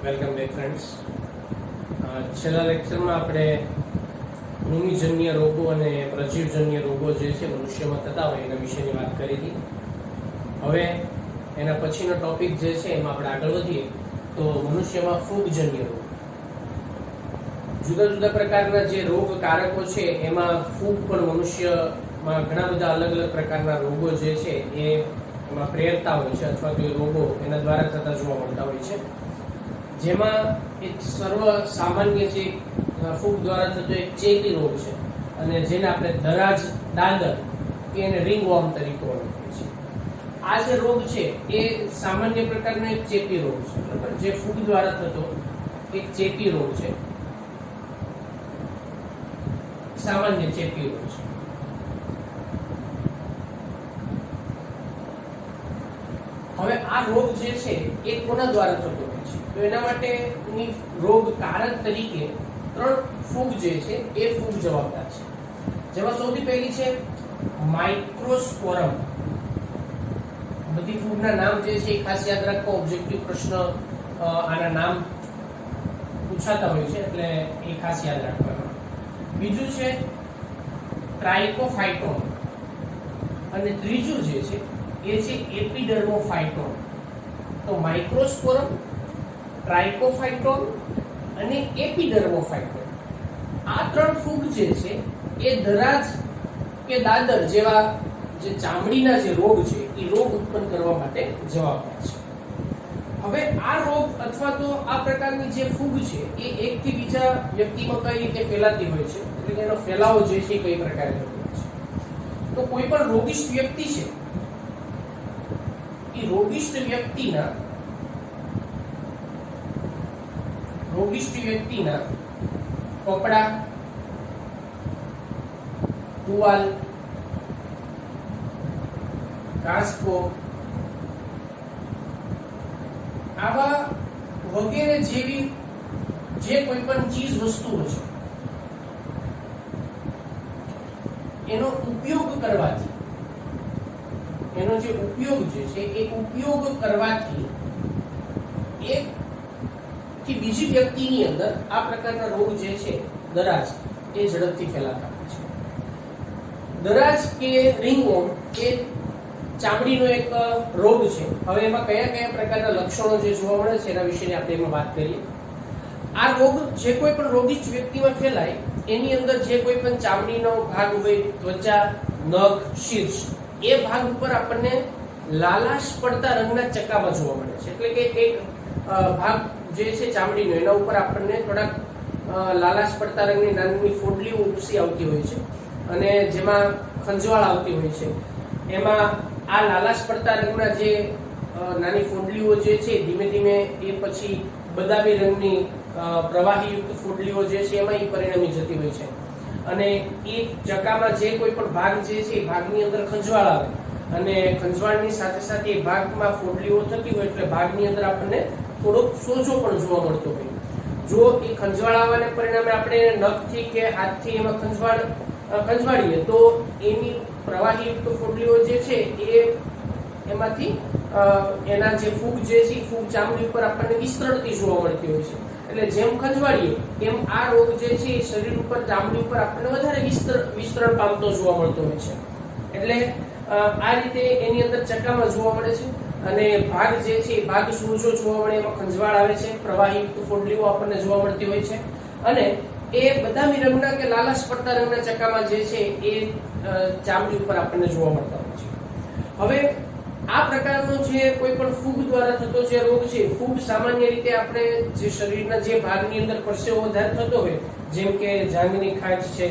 Welcome back friends. છેલ્લા લેક્ચરમાં આપણે કૃમિજન્ય રોગો અને પ્રજીવજન્ય રોગો જે છે મનુષ્યમાં થતા હોય એના વિશેની વાત કરી હતી. હવે એના પછીનો ટોપિક જે છે એમાં આપણે આગળ વધીએ તો મનુષ્યમાં ફૂગજન્ય રોગ. જુદા જુદા પ્રકારના જે રોગ કારકો છે એમાં ફૂગ પણ મનુષ્યમાં ઘણા બધા અલગ અલગ પ્રકારના રોગો જે છે એ એમાં પ્રેરતા હોય છે અથવા તો એ રોગો એના દ્વારા થતા જોવા મળતા હોય છે. જેમાં એક સર્વ સામાન્ય જે ફૂગ દ્વારા થતો એક ચેપી રોગ છે અને જેને આપણે દરાજ દાદર કે એને રિંગવોર્મ તરીકે ઓળખીએ છીએ. આ જે રોગ છે એ સામાન્ય પ્રકારનો એક ચેપી રોગ છે, બરાબર, જે ફૂગ દ્વારા થતો એક ચેપી રોગ છે, સામાન્ય ચેપી રોગ છે. હવે આ રોગ જે છે એ કોના દ્વારા થતો હોય છે? તો એના માટેની રોગ કારક તરીકે 3 ફૂગ જે છે એ ફૂગ જવાબદાર છે. જેમાં સૌથી પહેલી છે માઇક્રોસ્પોરમ. બધી ફૂગના નામ જે છે એ ખાસ યાદ રાખો, ઓબ્જેક્ટિવ પ્રશ્ન આના નામ પૂછાતા હોય છે એટલે એ ખાસ યાદ રાખવાના. બીજું છે ટ્રાઇકોફાઇટોન અને ત્રીજું જે છે એ છે એપિડર્મોફાઇટોન. તો માઇક્રોસ્પોરમ, ટ્રાઇકોફાઇટોન અને એપિડર્મોફાઇટોન આ 3 ફૂગ જે છે એ દરાજ કે દાદર જેવા જે ચામડીના જે રોગ છે એ રોગ ઉત્પન્ન કરવા માટે જવાબદાર છે. હવે આ રોગ અથવા તો આ પ્રકારની જે ફૂગ છે એ એકથી બીજા વ્યક્તિમાં કઈ રીતે ફેલાતી હોય છે, એટલે કે એનો ફેલાવો જે છે કઈ પ્રકારે થતો હોય છે. તો કોઈ પણ રોગિષ્ઠ વ્યક્તિ છે એ રોગિષ્ઠ વ્યક્તિના કપડા, ટુવાલ, કાંસકો આવા વગેરે જેવી જે કોઈ પણ ચીજ વસ્તુઓ છે એનો ઉપયોગ કરવાથી, એનો જે ઉપયોગ જે છે એ ઉપયોગ કરવાથી એક થી બીજી વ્યક્તિની અંદર આ પ્રકારના રોગ જે છે દરાજ એ ઝડપથી ફેલાતા હોય છે. દરાજ કે રિંગવોર્મ એ ચામડીનો એક રોગ છે. હવે એમાં કયા કયા પ્રકારના લક્ષણો જે જોવા મળે છે એના વિશેની આપણે એમાં વાત કરીએ. આ રોગ જે કોઈ પણ રોગિષ્ઠ વ્યક્તિમાં ફેલાય એની અંદર જે કોઈ પણ ચામડીનો ભાગ હોય, ત્વચા, નખ, શીર્ષ, એ ભાગ ઉપર આપણને લાલાશ પડતા રંગના ચકામા જોવા મળે છે. એટલે કે એક ભાગ જે છે ચામડીનો એના ઉપર આપણને થોડાક લાલાશ પડતા રંગની નાની ફોડલીઓ ઉપસી આવતી હોય છે અને જેમાં ખંજવાળ આવતી હોય છે. એમાં આ લાલાશ પડતા રંગના જે નાની ફોડલીઓ જે છે ધીમે ધીમે એ પછી બદામી રંગની પ્રવાહીયુક્ત ફોડલીઓ જે છે એમાં એ પરિણમી જતી હોય છે અને એ ચકામાં જે કોઈ પણ ભાગ જે છે એ ભાગની અંદર ખંજવાળ આવે અને ખંજવાળની સાથે સાથે એ ભાગમાં ફોડલીઓ થતી હોય એટલે ભાગની અંદર આપણને થોડોક સોજો પણ જોવા મળતો હોય. જો એ ખંજવાળ આવવાને પરિણામે આપણે નખથી કે હાથથી એમાં ખંજવાળીએ તો એની પ્રવાહીયુક્ત ફોડલીઓ જે છે એ એમાંથી એના જે ફૂગ જે છે ફૂગ ચામડી ઉપર આપણને વિસ્તરતી જોવા મળતી હોય છે. એટલે જેમ ખંજવાળીએ એમ આ રોગ જે છે એ શરીર ઉપર, ચામડી ઉપર આપણને વધારે વિસ્તરણ પામતો જોવા મળતો હોય છે. એટલે આ રીતે એની અંદર ચકામાં જોવા મળે છે અને ભાગ જે છે એ ભાગ સોજો જોવા મળે, એમાં ખંજવાળ આવે છે, પ્રવાહીયુક્ત ફોડલીઓ આપણને જોવા મળતી હોય છે અને એ બદામી રંગના કે લાલાશ પડતા રંગના ચકામાં જે છે એ ચામડી ઉપર આપણને જોવા મળતા હોય છે. હવે આ પ્રકારનો જે કોઈ પણ ફૂગ દ્વારા થતો જે રોગ છે, ફૂગ સામાન્ય રીતે આપણે જે શરીરના જે ભાગની અંદર પરસેવો વધારે થતો હોય, જેમ કે જાંઘની ખાંચ છે,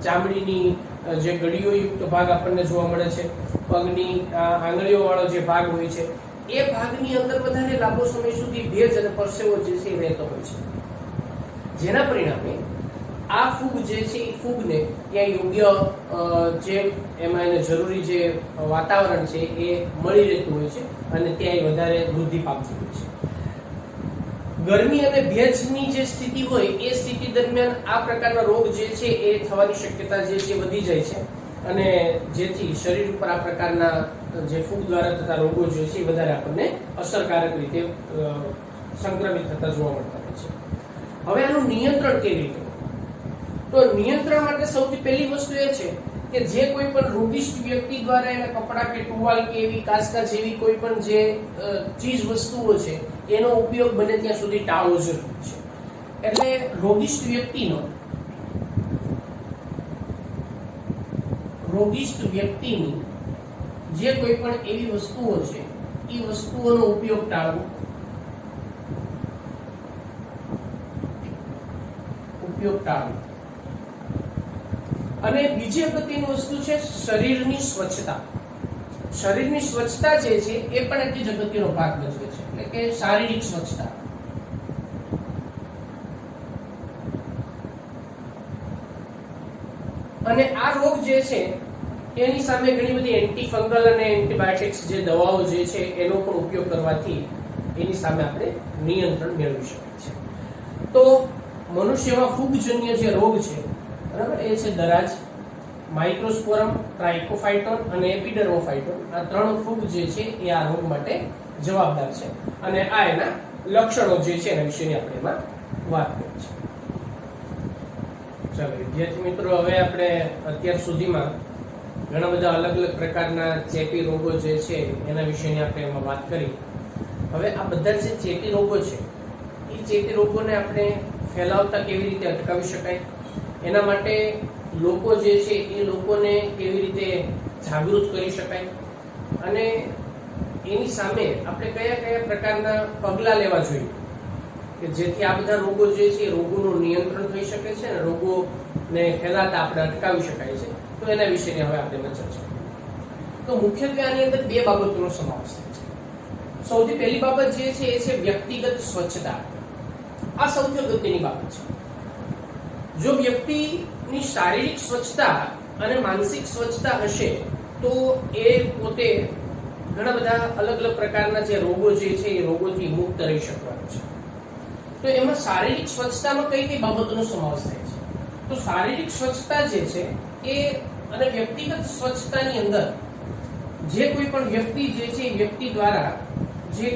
ચામડીની જે ગળીઓયુક્ત ભાગ આપણને જોવા મળે છે, પગની આંગળીઓ વાળો જે ભાગ હોય છે, એ ભાગની અંદર વધારે લાંબો સમય સુધી ભેજ અને પરસેવો જે છે એ વહેતો હોય છે. જેના પરિણામે આ ફૂગ જે છે એ ફૂગને ત્યાં યોગ્ય જે એમાં એને જરૂરી જે વાતાવરણ છે એ મળી રહેતું હોય છે અને ત્યાં એ વધારે વૃદ્ધિ પામતી હોય છે. ગરમી અને ભેજની જે સ્થિતિ હોય એ સ્થિતિ દરમિયાન આ પ્રકારના રોગ જે છે એ થવાની શક્યતા જે છે વધી જાય છે અને જેથી શરીર ઉપર આ પ્રકારના જે ફૂગ દ્વારા થતા રોગો જે છે વધારે આપણને અસરકારક રીતે સંક્રમિત થતા જોવા મળતા હોય છે. હવે આનું નિયંત્રણ કેવી રીતે? તો નિયંત્રણ માટે સૌથી પહેલી વસ્તુ એ છે કે જે કોઈ પણ રોગિષ્ટ વ્યક્તિ દ્વારા એના કપડા કે ટુવાલ કે એવી કાચકા જેવી કોઈ પણ જે ચીજ વસ્તુઓ છે એનો ઉપયોગ બને ત્યાં સુધી ટાળવો જરૂરી છે. એટલે રોગિષ્ટ વ્યક્તિની જે કોઈ પણ એવી વસ્તુઓ છે એ વસ્તુઓનો ઉપયોગ ટાળવો. અને બીજી અગત્યની વસ્તુ છે શરીરની સ્વચ્છતા. શરીરની સ્વચ્છતા જે છે એ પણ એટલી જ અગત્યનો ભાગ ભજવે છે, એટલે કે શારીરિક સ્વચ્છતા. અને આ રોગ જે છે એની સામે ઘણી બધી એન્ટીફંગલ અને એન્ટીબાયોટિક્સ જે દવાઓ જે છે એનો પણ ઉપયોગ કરવાથી એની સામે આપણે નિયંત્રણ મેળવી શકીએ છીએ. તો મનુષ્યમાં ફૂગજન્ય જે રોગ છે, બરાબર, એ છે દરાજ, માઇક્રોસ્પોરમ, ટ્રાઇકોફાઇટોન અને એપિડર્મોફાઇટોન. આ 3 ફૂગ જે છે એ આ રોગ માટે જવાબદાર છે અને આ એના લક્ષણો જે છે એના વિશેની આપણે એમાં વાત કરી છે. ચાલો વિદ્યાર્થી મિત્રો, હવે આપણે અત્યાર સુધીમાં ઘણા બધા અલગ અલગ પ્રકારના ચેપી રોગો જે છે એના વિશેની આપણે એમાં વાત કરી. હવે આ બધા જે ચેપી રોગો છે એ ચેપી રોગોને આપણે ફેલાવતા કેવી રીતે અટકાવી શકાય, એના માટે લોકો જે છે એ લોકોને કેવી રીતે જાગૃત કરી શકાય અને એની સામે આપણે કયા કયા પ્રકારના પગલાં લેવા જોઈએ કે જેથી આ બધા રોગો જે છે એ રોગોનું નિયંત્રણ થઈ શકે છે અને રોગોને ફેલાતા આપણે અટકાવી શકાય છે. તો એના વિશેની હવે આપણે ચર્ચા કરીએ. તો મુખ્યત્વે આની અંદર 2 બાબતોનો સમાવેશ થાય છે. સૌથી પહેલી બાબત જે છે એ છે વ્યક્તિગત સ્વચ્છતા. આ સૌથી અગત્યની બાબત છે. જો વ્યક્તિની શારીરિક સ્વચ્છતા અને માનસિક સ્વચ્છતા હશે તો એ પોતે ઘણા બધા અલગ અલગ પ્રકારના જે રોગો જે છે એ રોગોથી મુક્ત રહી શકવાનો છે. તો એમાં શારીરિક સ્વચ્છતામાં કઈ કઈ બાબતોનો સમાવેશ થાય છે? તો શારીરિક સ્વચ્છતા જે છે એ અને વ્યક્તિગત સ્વચ્છતાની અંદર જે કોઈ પણ વ્યક્તિ જે છે એ વ્યક્તિ દ્વારા જે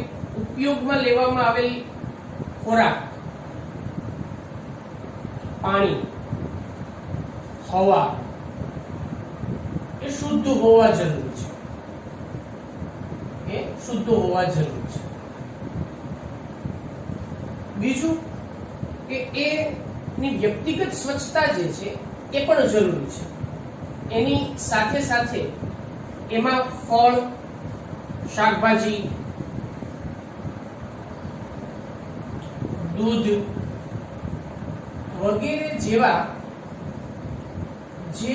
ઉપયોગમાં લેવામાં આવેલ ખોરાક, પાણી, હવા એ શુદ્ધ હોવા જરૂરી છે. બીજું કે એની વ્યક્તિગત સ્વચ્છતા જે છે એ પણ જરૂરી છે. એની સાથે સાથે એમાં ફળ, શાકભાજી, દૂધ વગેરે જેવા જે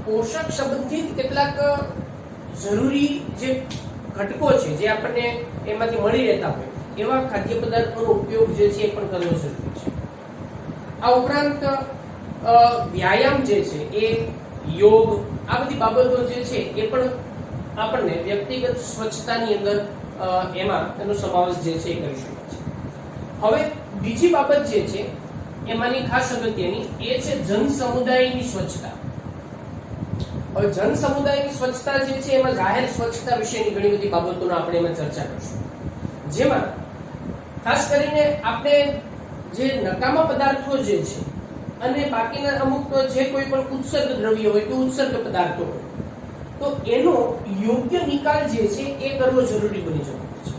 પોષક સંબંધિત કેટલાક જરૂરી જે ઘટકો છે જે આપણને એમાંથી મળી રહેતા હોય એવા ખાદ્ય પદાર્થોનો ઉપયોગ જે છે એ પણ કરવો જરૂરી છે. આ ઉપરાંત વ્યાયામ જે છે એ યોગ, આ બધી બાબતો જે છે એ પણ આપણને વ્યક્તિગત સ્વચ્છતાની અંદર એમાં એનો સમાવેશ જે છે એ કરી શકે છે. હવે બીજી બાબત જે છે એમાંની ખાસ અગત્યની એ છે જન સમુદાયની સ્વચ્છતા. હવે જન સમુદાયની સ્વચ્છતા જે છે એમાં જાહેર સ્વચ્છતા વિશેની ઘણી બધી બાબતોનો આપણે એમાં ચર્ચા કરીશું. જેમાં ખાસ કરીને આપણે જે નકામા પદાર્થો જે છે અને બાકીના અમુક જે કોઈ પણ ઉત્સર્ગ દ્રવ્ય હોય કે ઉત્સર્ગ પદાર્થો હોય તો એનો યોગ્ય નિકાલ જે છે એ કરવો જરૂરી બની શકે છે.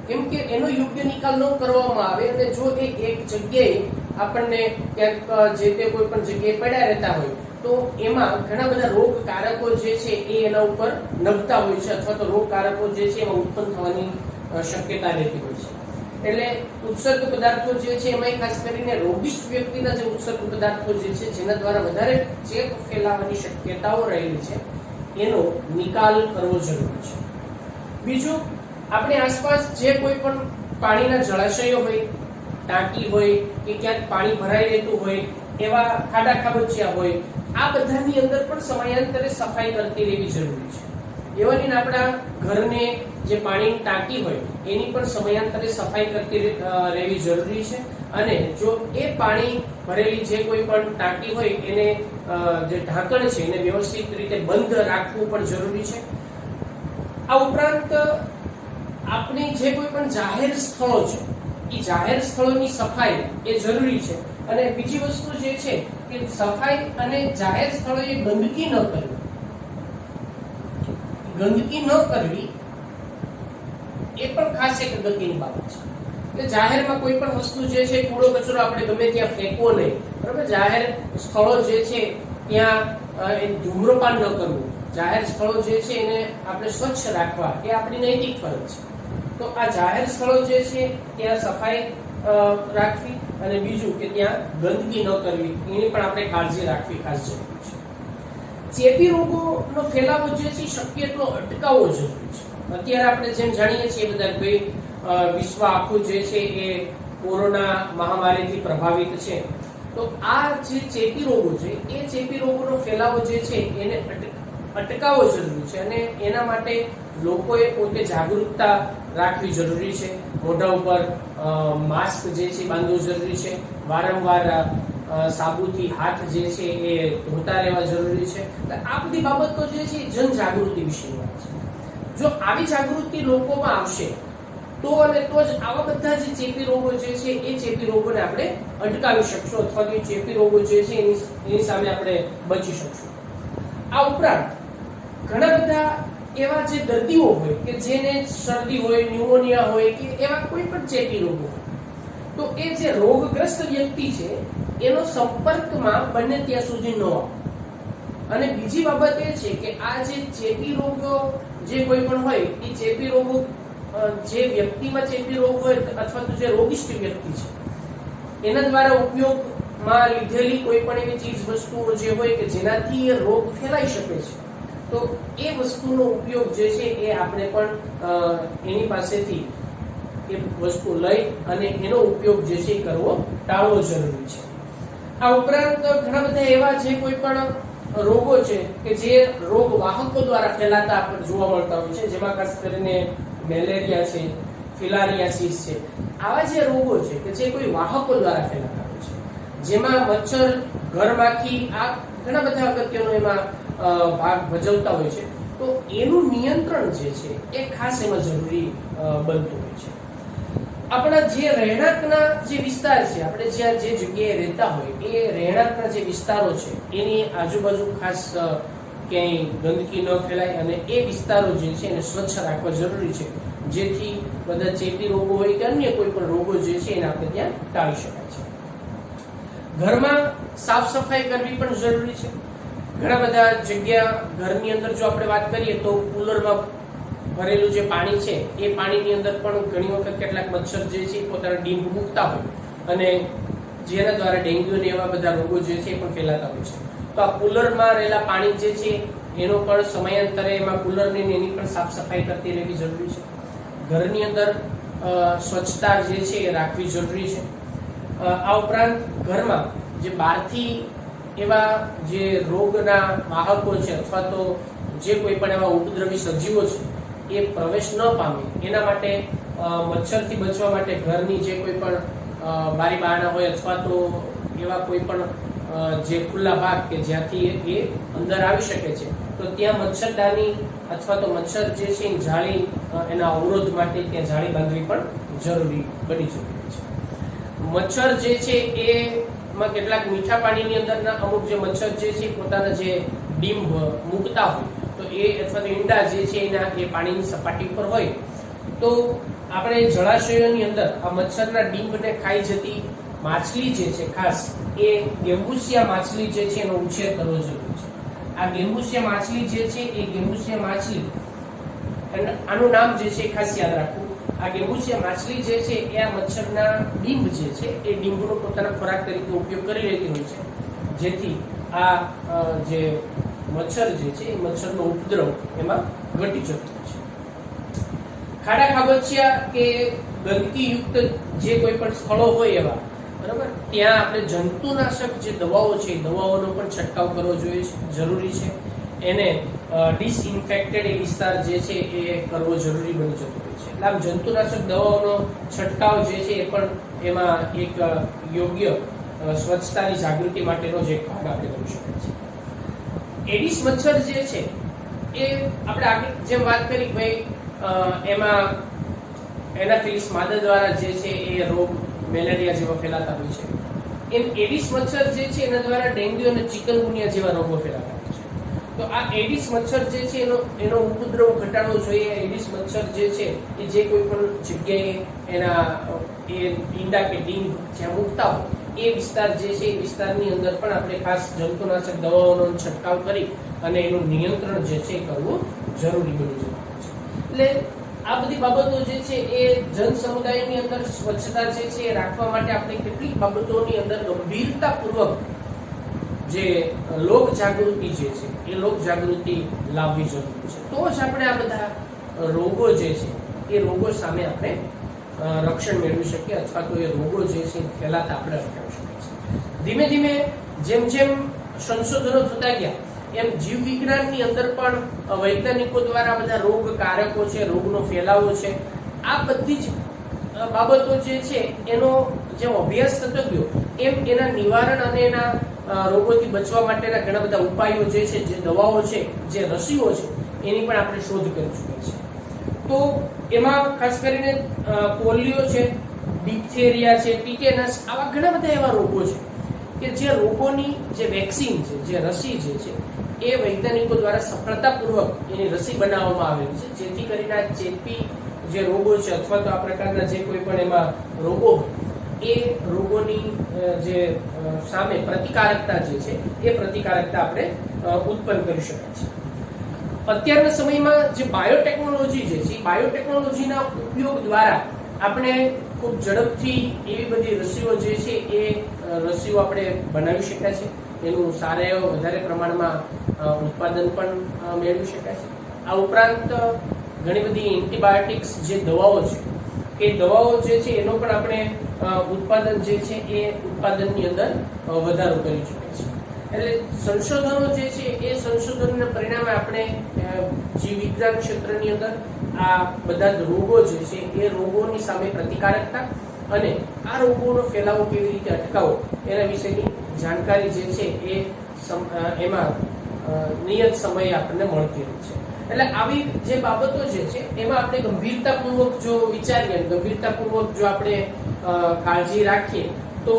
કેમ કે એનો યોગ્ય નિકાલ ન કરવામાં આવે અને જો એ એક જગ્યાએ આપણને ક્યાંક જે તે કોઈ પણ જગ્યાએ પડ્યા રહેતા હોય તો એમાં ઘણા બધા રોગકારકો જે છે એ એના ઉપર નભતા હોય છે અથવા તો રોગકારકો જે છે એમાં ઉત્પન્ન થવાની શક્યતા રહેતી હોય છે. એટલે ઉત્સર્ગ પદાર્થો જે છે એમાં ખાસ કરીને રોગિષ્ટ વ્યક્તિના જે ઉત્સર્ગ પદાર્થો જે છે જેના દ્વારા વધારે ચેપ ફેલાવાની શક્યતાઓ રહેલી છે એનો નિકાલ કરવો જરૂરી છે. બીજું, આપણી આસપાસ જે કોઈ પણ પાણીના જળાશયો હોય, ટાંકી હોય કે ક્યાંક પાણી ભરાઈ રહેતું હોય, એવા ખાડા ખાબોચિયા હોય, આ બધાની અંદર પણ સમયાંતરે સફાઈ કરતી રહેવી જરૂરી છે. એવાની આપણા ઘરને જે પાણીની ટાંકી હોય એની પણ સમયાંતરે સફાઈ કરતી રહેવી જરૂરી છે. અને જો એ પાણી ભરેલી જે કોઈ પણ ટાંકી હોય એને જે ઢાંકણ છે એને વ્યવસ્થિત રીતે બંધ રાખવું પણ જરૂરી છે. આ ઉપરાંત આપણે આપણી જે કોઈ પણ જાહેર સ્થળો છે એ જાહેર સ્થળોની સફાઈ એ જરૂરી છે. અને બીજી વસ્તુ જે છે કે સફાઈ અને જાહેર સ્થળોએ ગંદકી ન કરવી, ગંદકી ન કરવી એ પણ ખાસ એક અગત્યની બાબત છે. કે જાહેરમાં કોઈ પણ વસ્તુ જે છે, કૂડો કચરો આપણે ગમે ત્યાં ફેંકવો નહીં, બરાબર. જાહેર સ્થળો જે છે ત્યાં ધૂમ્રપાન ન કરવું, જાહેર સ્થળો જે છે એને આપણે સ્વચ્છ રાખવા એ આપણી નૈતિક ફરજ છે. તો આ જાહેર સ્થળો જે છે ત્યાં સફાઈ રાખવી અને બીજું કે ત્યાં ગંદકી ન કરવી એની પણ આપણે કાળજી રાખવી ખાસ જરૂરી છે. ચેપી રોગોનો ફેલાવો જે છે શક્ય એટલો અટકાવવો જરૂરી છે. અત્યારે આપણે જેમ જાણીએ છીએ બધા ભાઈ વિશ્વ આખું જે છે એ કોરોના મહામારીથી પ્રભાવિત છે. તો આ જે ચેપી રોગો છે એ ચેપી રોગોનો ફેલાવો જે છે એને અટકાવવો જરૂરી છે અને એના માટે લોકોએ પોતે જાગૃતતા રાખવી જરૂરી છે. મોઢા ઉપર માસ્ક જે છે બાંધવું જરૂરી છે. વારંવાર સાબુથી હાથ જે છે એ ધોતા રહેવા જરૂરી છે. આ બધી બાબતો જે છે જનજાગૃતિ વિશેની વાત છે. જો આવી જાગૃતિ લોકોમાં આવશે તો અને તો જ આવા બધા જે ચેપી રોગો જે છે એ ચેપી રોગોને આપણે અટકાવી શકશું અથવા તો ચેપી રોગો જે છે એની સામે આપણે બચી શકશું. આ ઉપરાંત ઘણા બધા એવા જે દર્દીઓ હોય કે જેને શરદી હોય, ન્યુમોનિયા હોય કે એવા કોઈ પણ ચેપી રોગો હોય, તો એ જે રોગગ્રસ્ત વ્યક્તિ છે એનો સંપર્કમાં બને ત્યાં સુધી ન આવે. અને બીજી બાબત એ છે કે આ જે ચેપી રોગો જે કોઈ પણ હોય એ ચેપી રોગો જે વ્યક્તિમાં ચેપી રોગ હોય અથવા તો જે રોગિષ્ઠ વ્યક્તિ છે એના દ્વારા ઉપયોગમાં લીધેલી કોઈ પણ એવી ચીજ વસ્તુઓ જે હોય કે જેનાથી એ રોગ ફેલાઈ શકે છે, તો એ વસ્તુનો ઉપયોગ જે છે એ આપણે પણ એની પાસેથી એ વસ્તુ લઈ અને એનો ઉપયોગ જે છે એ કરવો ટાળવો જરૂરી છે. આ ઉપરાંત ઘણા બધા એવા જે કોઈ પણ રોગો છે કે જે રોગ વાહકો દ્વારા ફેલાતા આપણે જોવા મળતા હોય છે, જેમાં ખાસ કરીને મેલેરિયા છે, ફિલારિયાસિસ છે. આવા જે રોગો છે કે જે કોઈ વાહકો દ્વારા ફેલાતા હોય છે, જેમાં મચ્છર, ઘરમાખી આ ઘણા બધા અગત્યનો એમાં ભાગ ભજવતા હોય છે. તો એનું નિયંત્રણ જે છે એ ખાસ એમાં જરૂરી બનતું હોય છે. આપણા જે રહેણાંકના જે વિસ્તાર છે, આપણે જ્યાં જે જગ્યાએ રહેતા હોય એ રહેણાંકના જે વિસ્તારો છે એની આજુબાજુ ખાસ ક્યાંય ગંદકી ન ફેલાય અને એ વિસ્તારો જે છે એને સ્વચ્છ રાખવા જરૂરી છે, જેથી બધા ચેપી રોગો હોય કે અન્ય કોઈ પણ રોગો જે છે એને આપણે ત્યાં ટાળી શકાય છે. ઘરમાં સાફ સફાઈ કરવી પણ જરૂરી છે. ઘણા બધા જગ્યા ઘરની અંદર જો આપણે વાત કરીએ તો કુલરમાં ભરેલું જે પાણી છે એ પાણીની અંદર પણ ઘણી વખત કેટલાક મચ્છર જે છે પોતાના ડીંભ મૂકતા હોય અને જેના દ્વારા ડેન્ગ્યુ ને એવા બધા રોગો જે છે એ પણ ફેલાતા હોય છે. તો આ કુલરમાં રહેલા પાણી જે છે એનો પણ સમયાંતરે એમાં કુલરની એની પણ સાફ સફાઈ કરતી રહેવી જરૂરી છે. ઘરની અંદર સ્વચ્છતા જે છે એ રાખવી જરૂરી છે. આ ઉપરાંત ઘરમાં જે બહારથી એવા જે રોગના વાહકો છે અથવા તો જે કોઈ પણ એવા ઉપદ્રવી સજીવો છે એ પ્રવેશ ન પામે એના માટે મચ્છરથી બચવા માટે ઘરની જે કોઈ પણ બારી બારણા હોય અથવા તો એવા કોઈ પણ જે ખુલ્લા ભાગ કે જ્યાંથી એ અંદર આવી શકે છે તો ત્યાં મચ્છરદાની અથવા તો મચ્છર જે છે જાળી એના અવરોધ માટે ત્યાં જાળી બાંધવી પણ જરૂરી બની ચૂકી છે. મચ્છર જે છે એમાં કેટલાક મીઠા પાણીની અંદરના અમુક જે મચ્છર જે છે પોતાના જે ડીંભ મૂકતા હોય તો એ અથવા તો ઈંડા જે છે એના એ પાણીની સપાટી પર હોય તો આપણે જળાશયોની અંદર આ મચ્છરના ડીંભને ખાઈ જતી માછલી જે છે ખાસ એ ગેમ્બુસિયા માછલી જે છે એનો ઉછેર કરવો જરૂરી છે. આ ગેમ્બુસિયા માછલી જે છે એ ગેમ્બુસિયા માછલી આનું નામ જે છે ખાસ યાદ રાખવું. આ ગેમ્બુસિયા માછલી જે છે એ આ મચ્છરના ડીંભ જે છે એ ડીંભનો પોતાના ખોરાક તરીકે ઉપયોગ કરી રહેતી હોય છે, જેથી આ જે મચ્છર જે છે એ મચ્છરનો ઉપદ્રવ એમાં ઘટી જતો હોય છે. ખાડા ખાબોચિયા કે ગંદકીયુક્ત જે કોઈ પણ સ્થળો હોય એવા બરાબર ત્યાં આપણે જંતુનાશક જે દવાઓ છે દવાઓનો પણ છંટકાવ કરવો જોઈએ જરૂરી છે. એને ડિસઇન્ફેક્ટેડ એ વિસ્તાર જે છે એ કરવો જરૂરી બની જતો હોય છે. એટલે આમ જંતુનાશક દવાઓનો છંટકાવ જે છે એ પણ એમાં એક યોગ્ય સ્વચ્છતાની જાગૃતિ માટેનો જ એક ભાગ આપણે કરી શકીએ છીએ. એડિસ મચ્છર જે છે એ આપણે આગળ જેમ વાત કરી ભાઈ એમાં એનાફિલિસ માદા દ્વારા જે છે એ રોગ મેલેરિયા જેવા ફેલાતા હોય છે. એમ એડિસ મચ્છર જે છે એના દ્વારા ડેન્ગ્યુ અને ચિકનગુનિયા જેવા રોગો ફેલાતા હોય છે. તો આ એડિસ મચ્છર જે છે એનો ઉપદ્રવ ઘટાડવો જોઈએ. એડિસ મચ્છર જે છે એ જે કોઈ પણ જગ્યાએ એના ઈંડા કે ડીંગ જ્યાં મૂકતા હોય એ વિસ્તાર જે છે એ વિસ્તારની અંદર પણ આપણે ખાસ જંતુનાશક દવાઓનો છંટકાવ કરી અને એનું નિયંત્રણ જે છે એ કરવું જરૂરી બની જતું છે. એટલે આ બધી બાબતો જે છે એ જન સમુદાયની અંદર સ્વચ્છતા જે છે એ રાખવા માટે આપણે કેટલીક બાબતોની અંદર ગંભીરતાપૂર્વક જે લોક જાગૃતિ જે છે એ લોક જાગૃતિ લાવવી જરૂરી છે. તો જ આપણે આ બધા રોગો જે છે એ રોગો સામે આપણે રક્ષણ મેળવી શકીએ અથવા તો એ રોગો જે છે ફેલાતા આપણે અટકાવી શકીએ. ધીમે ધીમે જેમ જેમ સંશોધનો થતા ગયા એમ જીવ વિજ્ઞાનની અંદર પણ વૈજ્ઞાનિકો દ્વારા બધા રોગ કારકો છે, રોગનો ફેલાવો છે, આ બધી જ બાબતો જે છે એનો જે અભ્યાસ થતો ગયો એમ એના નિવારણ અને એના રોગોથી બચવા માટેના ઘણા બધા ઉપાયો જે છે, જે દવાઓ છે, જે રસીઓ છે એની પણ આપણે શોધ કરી ચૂક્યા છે. તો એમાં ખાસ કરીને પોલિયો છે, ડિપ્થેરિયા છે, ટીટેનસ, આવા ઘણા બધા એવા રોગો છે કે જે રોગોની જે વેક્સિન છે, જે રસી જે છે એ વૈજ્ઞાનિકો દ્વારા સફળતાપૂર્વક એની રસી બનાવવામાં આવેલી છે, જેથી કરીને આ ચેપી જે રોગો છે અથવા તો આ પ્રકારના જે કોઈ પણ એમાં રોગો એ રોગોની જે સામે પ્રતિકારકતા જે છે એ પ્રતિકારકતા આપણે ઉત્પન્ન કરી શકાય છે. અત્યારના સમયમાં જે બાયોટેકનોલોજી જે છે, બાયોટેકનોલોજીના ઉપયોગ દ્વારા આપણે ખૂબ ઝડપથી એવી બધી રસીઓ જે છે એ રસીઓ આપણે બનાવી શક્યા છે. એનું સારા વધારે પ્રમાણમાં ઉત્પાદન પણ મેળવી શકાય છે. આ ઉપરાંત ઘણી બધી એન્ટીબાયોટિક્સ જે દવાઓ છે એ દવાઓ જે છે એનો પણ આપણે ઉત્પાદન જે છે એ ઉત્પાદનની અંદર વધારો કરી ચૂક્યા છે. એટલે સંશોધનો જે છે એ સંશોધનના પરિણામે આપણે જીવ વિજ્ઞાન ક્ષેત્રની અંદર આ બધા જ રોગો જે છે એ રોગોની સામે પ્રતિકારકતા અને આ રોગોનો ફેલાવો કેવી રીતે અટકાવવો એના વિશેની જાણકારી જે છે એ એમાં નિયત સમયે આપણને મળતી રહે છે. એટલે આવી જે બાબતો જે છે એમાં આપણે ગંભીરતાપૂર્વક જો વિચારીએ, ગંભીરતાપૂર્વક જો આપણે કાળજી રાખીએ તો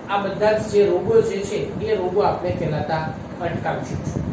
આ બધા જ જે રોગો જે છે એ રોગો આપણે ફેલાતા અટકાવી શકશું.